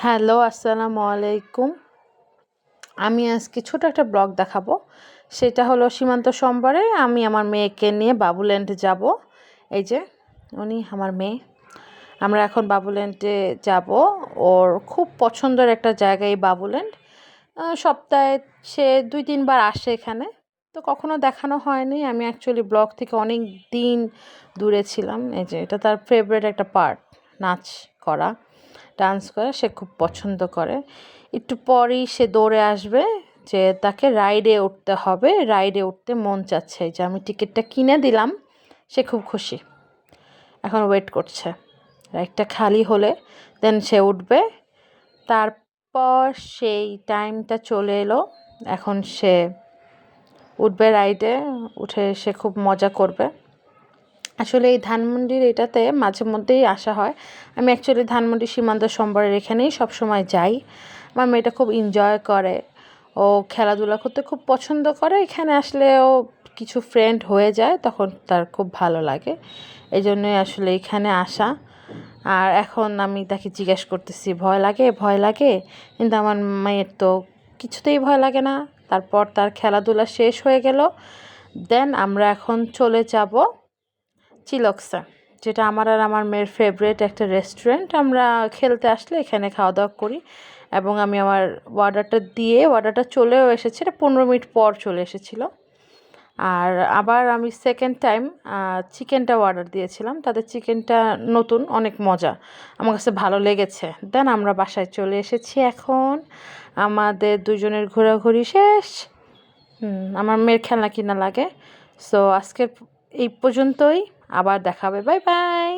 Hello, আসসালামু আলাইকুম। আমি আজকে ছোট একটা ব্লগ দেখাবো। সেটা হলো সীমান্ত সোমবারে আমি আমার মেয়েকে নিয়ে বাবুল্যান্ডে যাব। এই যে উনি আমার মেয়ে। আমরা এখন বাবুল্যান্ডে যাব। ওর খুব পছন্দের একটা জায়গা এই বাবুল্যান্ড। সপ্তাহে সে ২-৩ বার আসে এখানে। তো কখনো দেখানো হয়নি। আমি অ্যাকচুয়ালি ব্লগ থেকে অনেক দিন দূরে ছিলাম। এই যে এটা তার ফেভারিট একটা পার্ট, নাচ করা, ডান্স করা সে খুব পছন্দ করে। একটু পরেই সে দৌড়ে আসবে যে তাকে রাইডে উঠতে হবে, রাইডে উঠতে মন চাচ্ছে। যে আমি টিকিটটা কিনে দিলাম, সে খুব খুশি। এখন ওয়েট করছে রাইডটা খালি হলে দেন সে উঠবে। তারপর সেই টাইমটা চলে এলো, এখন সে উঠবে রাইডে, উঠে সে খুব মজা করবে। আসলে এই ধানমন্ডির এটাতে মাঝে মধ্যেই আসা হয়। আমি অ্যাকচুয়ালি ধানমন্ডি সীমান্ত সোমবারের এখানেই সবসময় যাই। আমার মেয়েটা খুব এনজয় করে, ও খেলাধুলা করতে খুব পছন্দ করে। এখানে আসলে ও কিছু ফ্রেন্ড হয়ে যায়, তখন তার খুব ভালো লাগে। এই জন্যই আসলে এখানে আসা। আর এখন আমি তাকে জিজ্ঞেস করতেছি ভয় লাগে ভয় লাগে, কিন্তু আমার মেয়ের তো কিছুতেই ভয় লাগে না। তারপর তার খেলাধুলা শেষ হয়ে গেল, দেন আমরা এখন চলে যাব চিলক্সা, যেটা আমার আর আমার মেয়ের ফেভারিট একটা রেস্টুরেন্ট। আমরা খেলতে আসলে এখানে খাওয়া দাওয়া করি এবং আমি আমার অর্ডারটা চলেও এসেছে, এটা 15 মিনিট পর চলে এসেছিলো। আর আবার আমি সেকেন্ড টাইম চিকেনটা অর্ডার দিয়েছিলাম। তাদের চিকেনটা নতুন, অনেক মজা, আমার কাছে ভালো লেগেছে। দেন আমরা বাসায় চলে এসেছি এখন। আমাদের দুজনের ঘোরাঘুরি শেষ। আমার মেয়ের খেলনা কিনা লাগে। সো আজকে এই পর্যন্তই, আবার দেখা হবে। Bye bye.